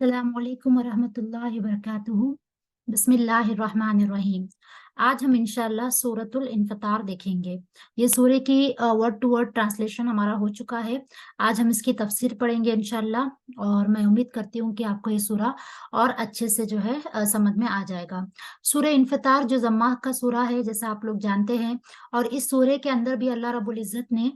अस्सलामुअलैकुम वरहमतुल्लाहि वबरकातुहू। बिस्मिल्लाहिर्रहमानिर्रहीम। आज हम इंशाल्लाह सूरतुल इन्फतार देखेंगे। ये सूरे की वर्ड टू वर्ड ट्रांसलेशन हमारा हो चुका है। आज हम इसकी तफसीर पढ़ेंगे इंशाल्लाह, और मैं उम्मीद करती हूँ कि आपको ये सूरा और अच्छे से जो है समझ में आ जाएगा। सूरे इन्फतार जो जम्मा का सूरा है, जैसा आप लोग जानते हैं, और इस सूरे के अंदर भी अल्लाह रब्बुल इज़्ज़त ने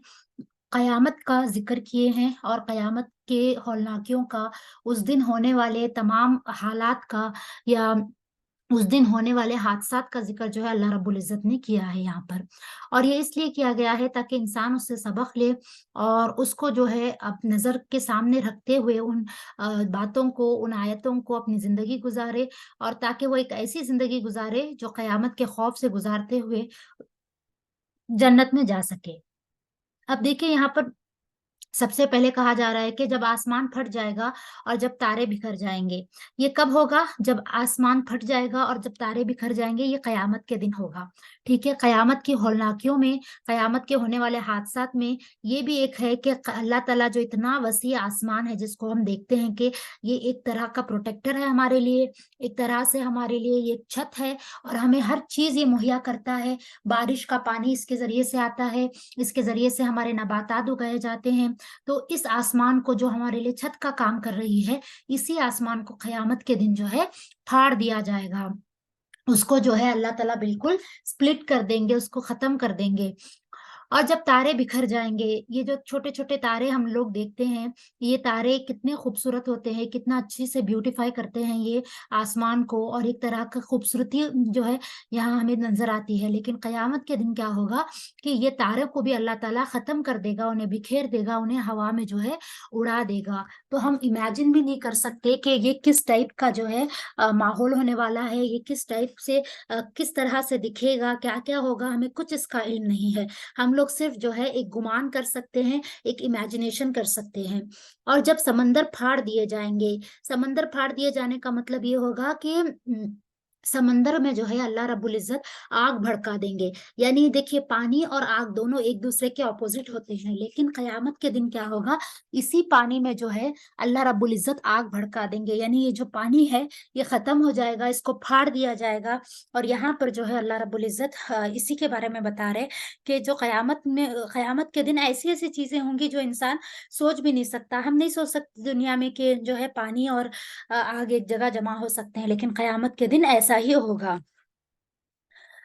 कयामत का जिक्र किए हैं, और कयामत के हौलनाकियों का, उस दिन होने वाले तमाम हालात का, या उस दिन होने वाले हादसात का जिक्र जो है अल्लाह रब्बुल इज़्ज़त ने किया है यहाँ पर। और ये इसलिए किया गया है ताकि इंसान उससे सबक ले, और उसको जो है अब नज़र के सामने रखते हुए उन बातों को, उन आयतों को अपनी ज़िंदगी गुजारे, और ताकि वो एक ऐसी ज़िंदगी गुजारे जो कयामत के खौफ से गुजारते हुए जन्नत में जा सके। अब देखिए यहाँ पर सबसे पहले कहा जा रहा है कि जब आसमान फट जाएगा और जब तारे बिखर जाएंगे। ये कब होगा? जब आसमान फट जाएगा और जब तारे बिखर जाएंगे, ये कयामत के दिन होगा। ठीक है, कयामत की हौलनाकियों में, कयामत के होने वाले हादसात में ये भी एक है कि अल्लाह ताला जो इतना वसी आसमान है, जिसको हम देखते हैं कि ये एक तरह का प्रोटेक्टर है हमारे लिए, एक तरह से हमारे लिए ये एक छत है, और हमें हर चीज ये मुहैया करता है। बारिश का पानी इसके जरिए से आता है, इसके जरिए से हमारे नबातात उगाए जाते हैं। तो इस आसमान को, जो हमारे लिए छत का काम कर रही है, इसी आसमान को क़यामत के दिन जो है फाड़ दिया जाएगा। उसको जो है अल्लाह ताला बिल्कुल स्प्लिट कर देंगे, उसको खत्म कर देंगे। और जब तारे बिखर जाएंगे, ये जो छोटे छोटे तारे हम लोग देखते हैं, ये तारे कितने खूबसूरत होते हैं, कितना अच्छी से ब्यूटीफाई करते हैं ये आसमान को, और एक तरह का खूबसूरती जो है यहाँ हमें नजर आती है। लेकिन कयामत के दिन क्या होगा कि ये तारे को भी अल्लाह ताला खत्म कर देगा, उन्हें बिखेर देगा, उन्हें हवा में जो है उड़ा देगा। तो हम इमेजिन भी नहीं कर सकते कि ये किस टाइप का जो है माहौल होने वाला है, ये किस टाइप से किस तरह से दिखेगा, क्या क्या होगा, हमें कुछ इसका इल्म नहीं है। हम लोग सिर्फ जो है एक गुमान कर सकते हैं, एक इमेजिनेशन कर सकते हैं। और जब समंदर फाड़ दिए जाएंगे, समंदर फाड़ दिए जाने का मतलब ये होगा कि समंदर में जो है अल्लाह रब्बुल इज़्ज़त आग भड़का देंगे। यानी देखिए, पानी और आग दोनों एक दूसरे के ऑपोजिट होते हैं, लेकिन कयामत के दिन क्या होगा, इसी पानी में जो है अल्लाह रब्बुल इज़्ज़त आग भड़का देंगे। यानी ये जो पानी है ये खत्म हो जाएगा, इसको फाड़ दिया जाएगा। और यहाँ पर जो है अल्लाह रब्बुल इज़्ज़त इसी के बारे में बता रहे कि जो क़यामत के दिन ऐसी-ऐसी चीज़ें होंगी जो इंसान सोच भी नहीं सकता। हम नहीं सोच सकते दुनिया में कि जो है पानी और आग एक जगह जमा हो सकते हैं, लेकिन क़यामत के दिन ऐसा ही होगा।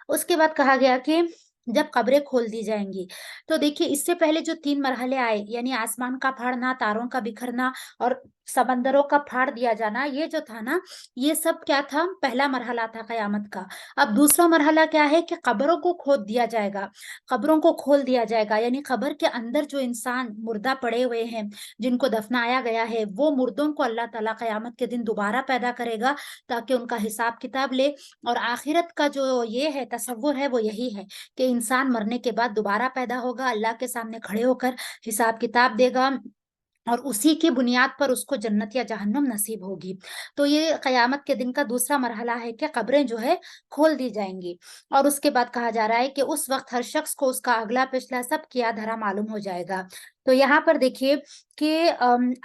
उसके बाद कहा गया कि जब कब्रें खोल दी जाएँगी, तो देखिए इससे पहले जो 3 मरहले आए, यानी आसमान का फाड़ना, तारों का बिखरना और समंदरों का फाड़ दिया जाना, ये जो था ना, ये सब क्या था? पहला मरहला था कयामत का। अब दूसरा मरहला क्या है कि कब्रों को खोद दिया जाएगा, कब्रों को खोल दिया जाएगा, यानी कब्र के अंदर जो इंसान मुर्दा पड़े हुए हैं, जिनको दफनाया गया है, वो मुर्दों को अल्लाह ताला कयामत के दिन दोबारा पैदा करेगा, ताकि उनका हिसाब-किताब ले। और आखिरत का जो ये है तसव्वुर है, वो यही है कि इंसान मरने के बाद दोबारा पैदा होगा, अल्लाह के सामने खड़े होकर हिसाब-किताब देगा, और उसी की बुनियाद पर उसको जन्नत या जहन्नम नसीब होगी। तो ये कयामत के दिन का दूसरा मरहला है कि कब्रें जो है खोल दी जाएँगी। और उसके बाद कहा जा रहा है कि उस वक़्त हर शख्स को उसका अगला-पिछला सब किया-धरा मालूम हो जाएगा। तो यहाँ पर देखिए कि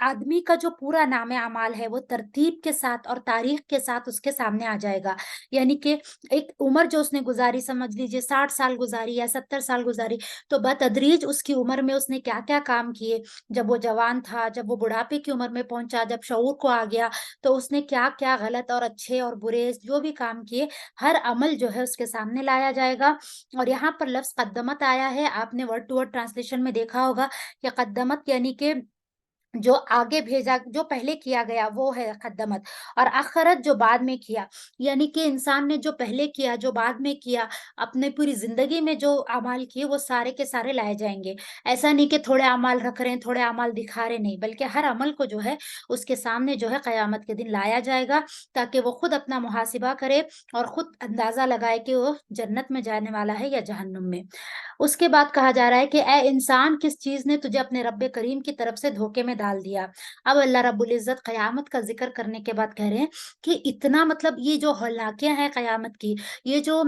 आदमी का जो पूरा नाम-ए-अमाल है, वो तरतीब के साथ और तारीख के साथ उसके सामने आ जाएगा। यानी कि एक उम्र जो उसने गुज़ारी, समझ लीजिए 60 साल गुज़ारी या 70 साल गुज़ारी, तो बतदरीज उसकी उम्र में उसने क्या-क्या काम किए, जब वो जवान था, जब वो बुढ़ापे की उम्र में पहुँचा, जब शऊर को आ गया, तो उसने क्या-क्या गलत और अच्छे और बुरे जो भी काम किए, हर अमल जो है उसके सामने लाया जाएगा। और यहाँ पर लफ्ज़ क़द्दमत आया है, आपने वर्ड टू वर्ड ट्रांसलेशन में देखा होगा कि क़द्दमत यानी कि जो आगे भेजा, जो पहले किया गया वो है क़द्दमत, और अख़रत जो बाद में किया, यानी कि इंसान ने जो पहले किया, जो बाद में किया, अपने पूरी ज़िंदगी में जो अमाल किए, वो सारे के सारे लाए जाएँगे। ऐसा नहीं कि थोड़े अमाल रख रहे हैं, थोड़े अमाल दिखा रहे, नहीं, बल्कि हर अमल को जो है उसके सामने जो है क़यामत के दिन लाया जाएगा, ताकि वो खुद अपना मुहासिबा करे और खुद अंदाज़ा लगाए कि वो जन्नत में जाने वाला है या जहन्नुम में। उसके बाद कहा जा रहा है कि ऐ इंसान, किस चीज़ ने तुझे अपने रब्बे करीम की तरफ से धोखे में डाल दिया। अब अल्लाह रब्बुल इज़्ज़त क़यामत का ज़िक्र करने के बाद कह रहे हैं कि इतना मतलब ये जो हलाकियाँ हैं क़यामत की, ये जो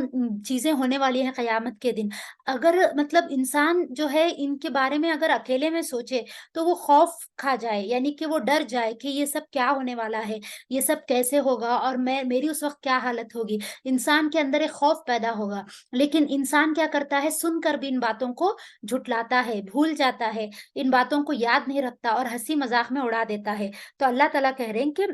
चीज़ें होने वाली हैं क़यामत के दिन, अगर मतलब इंसान जो है इनके बारे में अगर अकेले में सोचे, तो वो खौफ़ खा जाए, यानी कि वो डर जाए कि ये सब क्या होने वाला है, ये सब कैसे होगा और मेरी उस वक़्त क्या हालत होगी। इंसान के अंदर एक खौफ़ पैदा होगा, लेकिन इंसान क्या करता है, सुनकर भी इन बातों को झुठलाता है, भूल जाता है, इन बातों को याद नहीं रखता और हँसी-मज़ाक में उड़ा देता है। तो अल्लाह ताला कह रहे हैं कि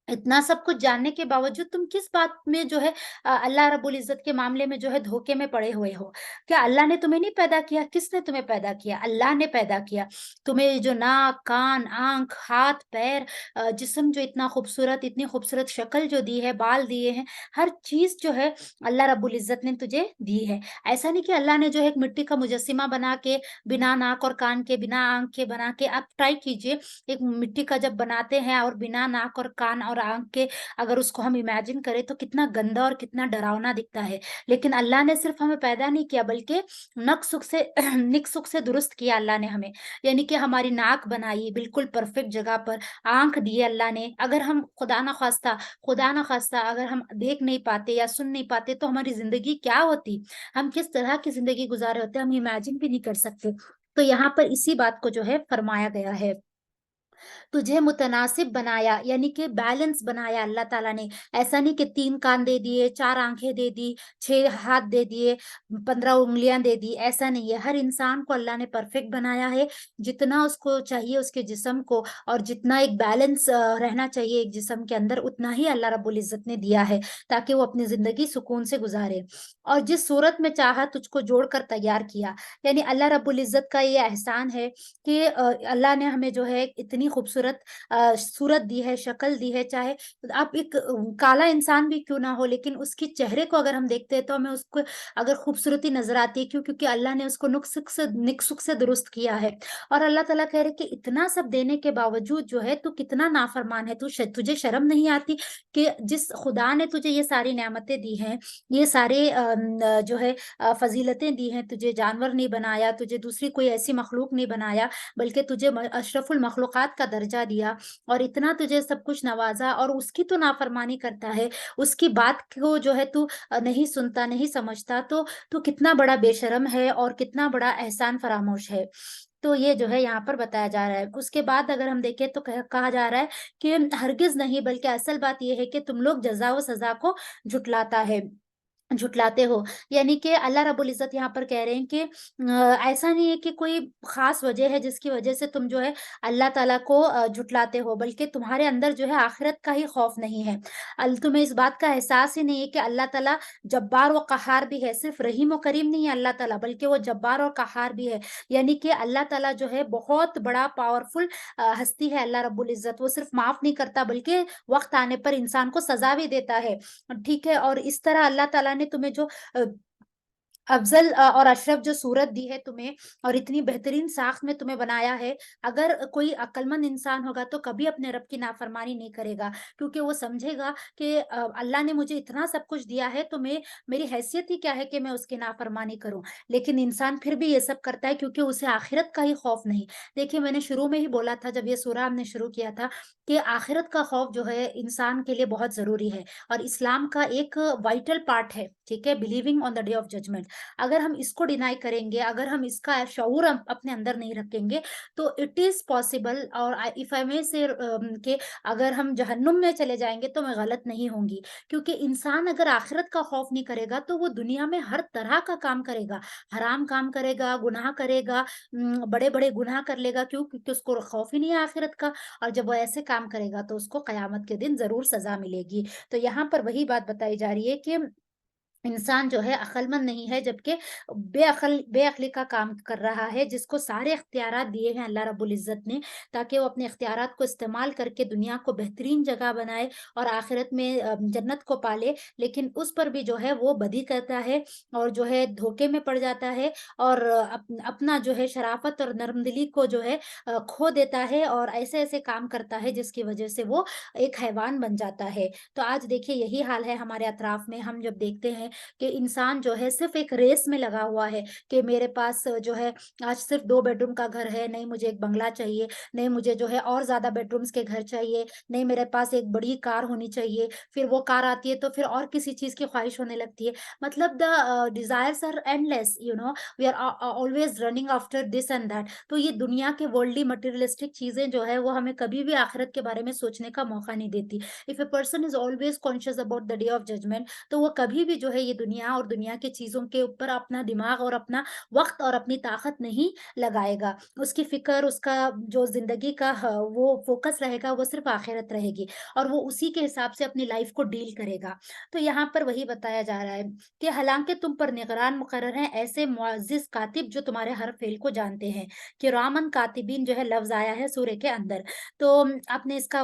इतना सब कुछ जानने के बावजूद तुम किस बात में जो है अल्लाह रब्बुल इज़्ज़त के मामले में जो है धोखे में पड़े हुए हो? क्या अल्लाह ने तुम्हें नहीं पैदा किया? किसने तुम्हें पैदा किया? अल्लाह ने पैदा किया। तुम्हें जो नाक, कान, आँख, हाथ, पैर जिस्म जो इतना खूबसूरत, इतनी खूबसूरत शक्ल जो दी है, बाल दिए हैं, हर चीज़ जो है अल्लाह रब्बुल इज़्ज़त ने तुझे दी है। ऐसा नहीं कि अल्लाह ने जो है एक मिट्टी का मुजस्सिमा बना के, बिना नाक और कान के, बिना आँख के बना के आप ट्राई कीजिए, एक मिट्टी का जब बनाते हैं और बिना नाक और कान और आँख के अगर उसको हम इमेजिन करें तो कितना गंदा और कितना डरावना दिखता है। लेकिन अल्लाह ने सिर्फ़ हमें पैदा नहीं किया बल्कि नक-सुख से निक-सुख से दुरुस्त किया अल्लाह ने हमें। यानी कि हमारी नाक बनाई बिल्कुल परफ़ेक्ट जगह पर, आँख दी अल्लाह ने। अगर हम खुदा ना ख़ास्ता अगर हम देख नहीं पाते या सुन नहीं पाते तो हमारी ज़िंदगी क्या होती? हम किस तरह की ज़िंदगी गुज़ारे होते हम इमेजिन भी नहीं कर सकते। तो यहाँ पर इसी बात को जो है फ़रमाया गया है। तुझे मुतनासिब बनाया यानी कि बैलेंस बनाया अल्लाह ताला ने। ऐसा नहीं कि 3 कान दे दिए, 4 आँखें दे दी, 6 हाथ दे दिए, 15 उँगलियाँ दे दी, ऐसा नहीं है। हर इंसान को अल्लाह ने परफेक्ट बनाया है, जितना उसको चाहिए उसके जिस्म को और जितना एक बैलेंस रहना चाहिए एक जिस्म के अंदर, उतना ही अल्लाह रब्बुल इज़्ज़त ने दिया है, ताकि वो अपनी ज़िंदगी सुकून से गुज़ारे। और जिस सूरत में चाहा तुझको जोड़कर तैयार किया, यानी अल्लाह रब्बुल इज़्ज़त का ये एहसान है कि अल्लाह ने हमें जो है इतनी खूबसूरत सूरत दी है, शक्ल दी है, चाहे आप एक काला इंसान भी क्यों ना हो, लेकिन उसके चेहरे को अगर हम देखते हैं, तो हमें उसको अगर खूबसूरती नज़र आती है, क्यों? क्योंकि अल्लाह ने उसको निक-सुक से दुरुस्त किया है। और अल्लाह ताला कह रहे हैं कि इतना सब देने के बावजूद जो है, तू कितना नाफरमान है, तुझे शर्म नहीं आती कि जिस खुदा ने तुझे ये सारी नेमतें दी हैं, ये सारे जो है फ़ज़ीलतें दी हैं, तुझे जानवर नहीं बनाया, तुझे दूसरी कोई ऐसी मखलूक नहीं बनाया, बल्कि तुझे अशरफुल मखलूक़ात का दर्जा दिया और इतना तुझे सब कुछ नवाज़ा और उसकी तू नाफ़रमानी करता है, उसकी बात को जो है तू नहीं सुनता, नहीं समझता, तो तू कितना बड़ा बेशर्म है और कितना बड़ा एहसान फ़रामोश है। तो ये जो है यहाँ पर बताया जा रहा है। उसके बाद अगर हम देखें तो कहा जा रहा है कि हरगिज़ नहीं, बल्कि असल बात ये है कि तुम लोग जज़ा व सज़ा को झुटलाते हो। यानी कि अल्लाह रब्बुल इज़्ज़त यहाँ पर कह रहे हैं कि ऐसा नहीं है कि कोई ख़ास वजह है जिसकी वजह से तुम जो है अल्लाह ताला को झुटलाते हो, बल्कि तुम्हारे अंदर जो है आखिरत का ही खौफ नहीं है। तुम्हें इस बात का एहसास ही नहीं है कि अल्लाह ताला जब्बार व क़हार भी है, सिर्फ़ रहीम व करीम नहीं है अल्लाह ताला, बल्कि वो जब्बार और क़हार भी है। यानी कि अल्लाह ताला जो है बहुत बड़ा पावरफुल हस्ती है अल्लाह रब्बुल इज़्ज़त। वो सिर्फ़ माफ़ नहीं करता, बल्कि वक़्त आने पर इंसान को सज़ा भी देता है। ठीक है? और इस तरह अल्लाह ताला ने तुम्हें जो अ, अफ़ज़ल और अशरफ जो सूरत दी है तुम्हें और इतनी बेहतरीन साख़्त में तुम्हें बनाया है, अगर कोई अक्लमंद इंसान होगा तो कभी अपने रब की नाफ़रमानी नहीं करेगा, क्योंकि वो समझेगा कि अल्लाह ने मुझे इतना सब कुछ दिया है, तो मेरी हैसियत ही क्या है कि मैं उसकी नाफ़रमानी करूँ। लेकिन इंसान फिर भी ये सब करता है क्योंकि उसे आखिरत का ही खौफ नहीं। देखिए, मैंने शुरू में ही बोला था जब ये सूरा हमने शुरू किया था कि आखिरत का खौफ जो है इंसान के लिए बहुत ज़रूरी है और इस्लाम का एक वाइटल पार्ट है, ठीक है? Believing on the day of judgment. अगर हम इसको डिनाई करेंगे, अगर हम इसका शऊर अपने अंदर नहीं रखेंगे, तो इट इज़ पॉसिबल और इफ आई मे से कि अगर हम जहन्नुम में चले जाएँगे तो मैं गलत नहीं होंगी। क्योंकि इंसान अगर आखिरत का खौफ नहीं करेगा, तो वो दुनिया में हर तरह का काम करेगा। हराम काम करेगा, गुनाह करेगा, बड़े-बड़े गुनाह कर लेगा। क्यों? क्योंकि उसको खौफ ही नहीं है आखिरत का और जब वो ऐसे काम करेगा, तो उसको कयामत के दिन ज़रूर सज़ा मिलेगी। तो यहाँ पर वही बात बताई जा रही है कि इंसान जो है अक्लमंद नहीं है, जबकि बेअक्ली का काम कर रहा है, जिसको सारे इख्तियारात दिए हैं अल्लाह रब्बुल इज़्ज़त ने, ताकि वो अपने इख्तियारात को इस्तेमाल करके दुनिया को बेहतरीन जगह बनाए और आखिरत में जन्नत को पाले। लेकिन उस पर भी जो है वो बदी करता है और जो है धोखे में पड़ जाता है और अपना जो है शराफ़त और नरमदिली को जो है खो देता है और ऐसे-ऐसे काम करता है जिसकी वजह से वो एक हैवान बन जाता है। तो आज देखिए यही हाल है हमारे अतराफ़ में, हम जब देखते हैं कि इंसान जो है सिर्फ़ एक रेस में लगा हुआ है कि मेरे पास जो है आज सिर्फ़ 2 बेडरूम का घर है, नहीं मुझे एक बंगला चाहिए, नहीं मुझे जो है और ज़्यादा बेडरूम्स के घर चाहिए, नहीं मेरे पास एक बड़ी कार होनी चाहिए, फिर वो कार आती है तो फिर और किसी चीज़ की ख़्वाहिश होने लगती है। मतलब desires are endless, we are always running after this and that. तो ये दुनिया के वर्ल्डली मटेरियलिस्टिक चीज़ें जो है वो हमें कभी भी आखिरत के बारे में सोचने का मौका नहीं देती। If a person is always conscious about the day of judgment, तो वो कभी भी जो है ये दुनिया और दुनिया की चीजों के ऊपर अपना दिमाग और अपना वक्त और अपनी ताकत नहीं लगाएगा। उसकी फिक्र, उसका जो जिंदगी का वो फोकस रहेगा वो सिर्फ आखिरत रहेगी, और वो उसी के हिसाब से अपनी लाइफ को डील करेगा। तो यहाँ पर वही बताया जा रहा है कि हालांकि तुम पर निगरान मुकर्रर हैं ऐसे मुअज्जिज कातिब जो तुम्हारे हर फेल को जानते हैं। कि रामन कातिबीन जो है लफ्ज आया है सूर्य के अंदर। तो आपने इसका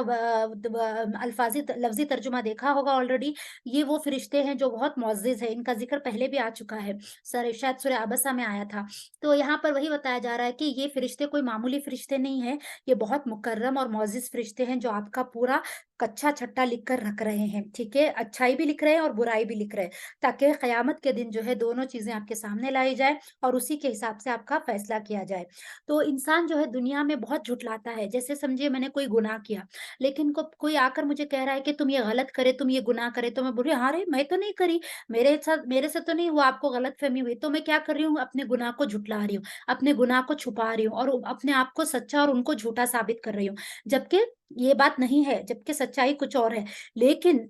अल्फाजी लफ्जी तर्जुमा देखा होगा ऑलरेडी। ये वो फरिश्ते हैं जो बहुत मुअज़्ज़िज़ है, इनका ज़िक्र पहले भी आ चुका है। शायद सूरह अबसा में आया था। तो यहाँ पर वही बताया जा रहा है कि ये फरिश्ते कोई मामूली फरिश्ते नहीं हैं, ये बहुत मुकर्रम और मुअज़्ज़िज़ फरिश्ते हैं जो आपका पूरा कच्चा-छट्टा लिख कर रख रहे हैं, ठीक है? अच्छाई भी लिख रहे हैं और बुराई भी लिख रहे हैं, ताकि क़यामत के दिन जो है दोनों चीज़ें आपके सामने लाई जाए और उसी के हिसाब से आपका फैसला किया जाए। तो इंसान जो है दुनिया में बहुत झुठलाता है। जैसे समझिए मैंने कोई गुनाह किया, लेकिन को कोई आकर मुझे कह रहा है कि तुम ये गलत करे, तुम ये गुनाह करे, तो मैं बोल रही हूँ, "अरे! मैं तो नहीं करी, मेरे से तो नहीं हुआ, आपको गलतफ़हमी हुई।" तो मैं क्या कर रही हूँ, अपने गुनाह को झुठला रही हूँ, अपने गुनाह को छुपा रही हूँ और अपने आप को सच्चा और उनको झूठा साबित कर रही हूँ। जबकि ये बात नहीं है, जबकि सच्चाई कुछ और है। लेकिन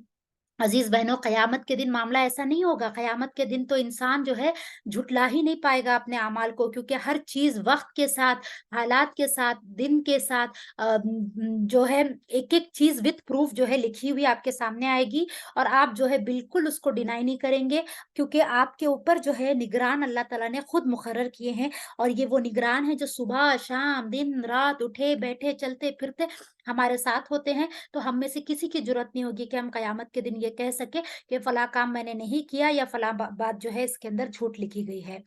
अज़ीज़ बहनों, क़यामत के दिन मामला ऐसा नहीं होगा। क़यामत के दिन तो इंसान जो है झुठला ही नहीं पाएगा अपने अमाल को, क्योंकि हर चीज़ वक़्त के साथ, हालात के साथ, दिन के साथ जो है एक-एक चीज़ विथ प्रूफ़ जो है लिखी हुई आपके सामने आएगी, और आप जो है बिल्कुल उसको डिनाई नहीं करेंगे, क्योंकि आपके ऊपर जो है निगरान अल्लाह ताला ने खुद मुक़र्रर किए हैं। और ये वो निगरान हैं जो सुबह, शाम, दिन-रात, उठे-बैठे, चलते-फिरते हमारे साथ होते हैं। तो हम में से किसी की ज़रूरत नहीं होगी कि हम कयामत के दिन ये कह सकें कि फलाँ काम मैंने नहीं किया या फलाँ बात जो है इसके अंदर झूठ लिखी गई है।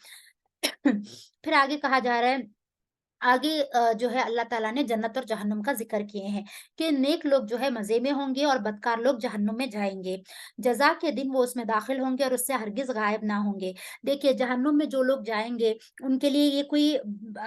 फिर आगे कहा जा रहा है, आगे जो है अल्लाह ताला ने जन्नत और जहन्नुम का ज़िक्र किए हैं कि नेक लोग जो है मज़े में होंगे और बदकार लोग जहन्नुम में जाएँगे। जज़ा के दिन वो उसमें दाखिल होंगे और उससे हरगिज़ गायब ना होंगे। देखिए जहन्नुम में जो लोग जाएँगे, उनके लिए ये कोई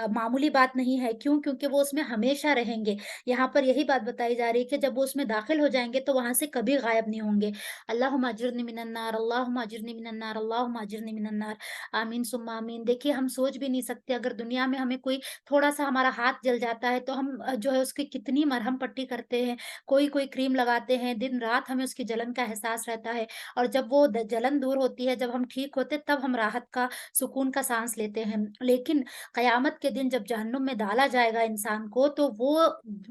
मामूली बात नहीं है। क्यों? क्योंकि वो उसमें हमेशा रहेंगे। यहाँ पर यही बात बताई जा रही है कि जब वो उसमें दाखिल हो जाएँगे तो वहाँ से कभी गायब नहीं होंगे। अल्लाहुम्मा अजिरनी मिनन नार, अल्लाहुम्मा अजिरनी मिनन नार, अल्लाहुम्मा अजिरनी मिनन नार। आमीन सुम्मा आमीन। देखिए हम सोच भी नहीं सकते, अगर दुनिया में हमें कोई थोड़ा-सा हमारा हाथ जल जाता है तो हम जो है उसकी कितनी मरहम पट्टी करते हैं, कोई-कोई क्रीम लगाते हैं, दिन-रात हमें उसकी जलन का एहसास रहता है, और जब वो जलन दूर होती है, जब हम ठीक होते हैं, तब हम राहत का, सुकून का साँस लेते हैं। लेकिन क़यामत के दिन जब जहन्नुम में डाला जाएगा इंसान को, तो वो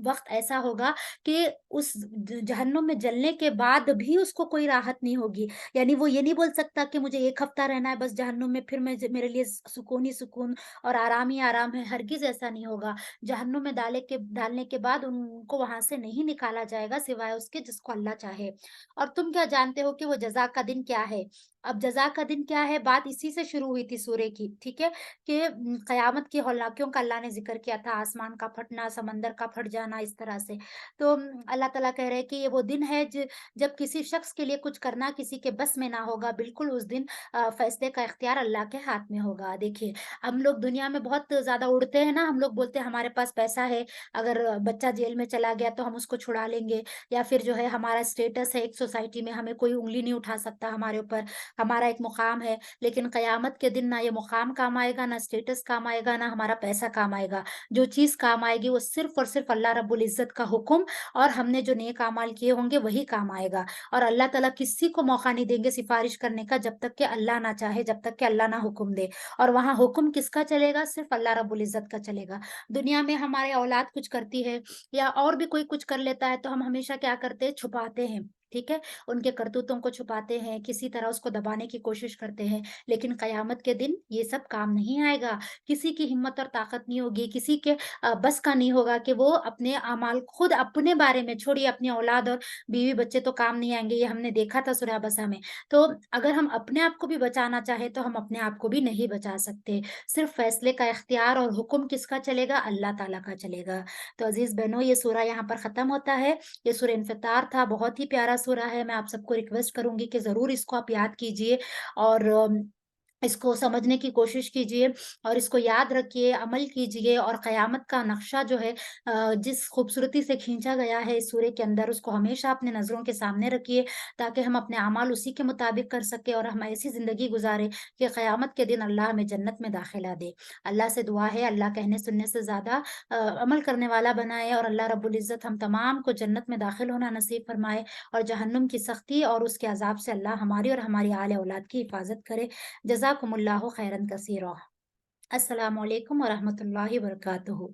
वक़्त ऐसा होगा कि उस ज जहन्नुम में जलने के बाद भी उसको कोई राहत नहीं होगी। यानी वो ये नहीं बोल सकता कि मुझे 1 हफ़्ता रहना है बस जहन्नुम में, फिर मेरे लिए सुकून ही सुकून और आराम ही आराम है, हरगिज़ ऐसा नहीं होगा। जहन्नुम में डालने के बाद उनको वहाँ से नहीं निकाला जाएगा सिवाय उसके जिसको अल्लाह चाहे। और तुम क्या जानते हो कि वो जज़ा का दिन क्या है? अब जज़ा का दिन क्या है? बात इसी से शुरू हुई थी सूरे की, ठीक है? कि क़यामत की हौलाकियों का अल्लाह ने ज़िक्र किया था, आसमान का फटना, समंदर का फट जाना, इस तरह से। तो अल्लाह ताला कह रहे हैं कि ये वो दिन है जब किसी शख़्स के लिए कुछ करना किसी के बस में ना होगा, बिल्कुल उस दिन फ़ैसले का इख्तियार अल्लाह के हाथ में होगा। देखिए, हम लोग दुनिया में बहुत ज़्यादा उड़ते हैं ना, हम लोग बोलते हैं हमारे पास पैसा है, अगर बच्चा जेल में चला गया तो हम उसको छुड़ा लेंगे, या फिर जो है हमारा स्टेटस है एक सोसाइटी में, हमें कोई उँगली नहीं उठा सकता हमारे ऊपर, हमारा एक मुकाम है। लेकिन क़यामत के दिन ना ये मुकाम काम आएगा, ना स्टेटस काम आएगा, ना हमारा पैसा काम आएगा। जो चीज़ काम आएगी वो सिर्फ़ और सिर्फ़ अल्लाह रब्बुल इज़्ज़त का हुक्म और हमने जो नेक अमाल किए होंगे वही काम आएगा। और अल्लाह ताला किसी को मौका नहीं देंगे सिफ़ारिश करने का जब तक कि अल्लाह ना चाहे, जब तक कि अल्लाह ना हुक्म दे। और वहाँ हुक्म किसका चलेगा? सिर्फ़ अल्लाह रब्बुल इज़्ज़त का चलेगा। दुनिया में हमारी औलाद कुछ करती है या और भी कोई कुछ कर लेता है, तो हम हमेशा क्या करते हैं? छुपाते हैं, ठीक है? उनके करतूतों को छुपाते हैं, किसी तरह उसको दबाने की कोशिश करते हैं। लेकिन क़यामत के दिन ये सब काम नहीं आएगा। किसी की हिम्मत और ताकत नहीं होगी, किसी के बस का नहीं होगा कि वो अपने अमाल खुद अपने बारे में छोड़िए, अपनी औलाद और बीवी-बच्चे तो काम नहीं आएँगे, ये हमने देखा था सूरह बसा में। तो अगर हम अपने आप को भी बचाना चाहें, तो हम अपने आप को भी नहीं बचा सकते। सिर्फ़ फ़ैसले का इख्तियार और हुक्म किसका चलेगा? अल्लाह ताला का चलेगा। तो अज़ीज़ बहनों, ये सूरा यहाँ पर ख़त्म होता है। ये सूरह इंफ़ितार था, बहुत ही प्यारा सूरा है। मैं आप सबको रिक्वेस्ट करूँगी कि ज़रूर इसको आप याद कीजिए और इसको समझने की कोशिश कीजिए और इसको याद रखिए, अमल कीजिए और क़यामत का नक्शा जो है जिस खूबसूरती से खींचा गया है इस सूरे के अंदर, उसको हमेशा अपनी नज़रों के सामने रखिए, ताकि हम अपने अमाल उसी के मुताबिक कर सकें और हम ऐसी ज़िंदगी गुज़ारें कि क़यामत के दिन अल्लाह हमें जन्नत में दाखिला दे। अल्लाह से दुआ है, अल्लाह कहने सुनने से ज़्यादा अमल करने वाला बनाए और अल्लाह रब्बुल इज़्ज़त हम तमाम को जन्नत में दाखिल होना नसीब फरमाए और जहन्नुम की सख्ती और उसके अज़ाब से अल्लाह हमारी और हमारी आल औलाद की हिफ़ाज़त करे। जज़ाकुमुल्लाहु खैरन कसीरा। अस्सलामु अलैकुम व रहमतुल्लाहि व बरकातुहू।